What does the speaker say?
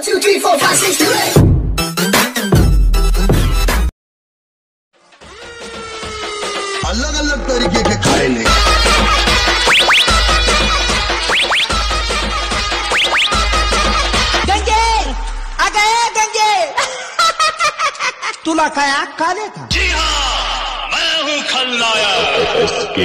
2, 3, 4, 5, 6, 7, 8. अलग अलग तरीके के खाएंगे। गंगे आ गए गंगे तुला काय अक्कल आहे का? जी हाँ, मैं हूँ खलनायक।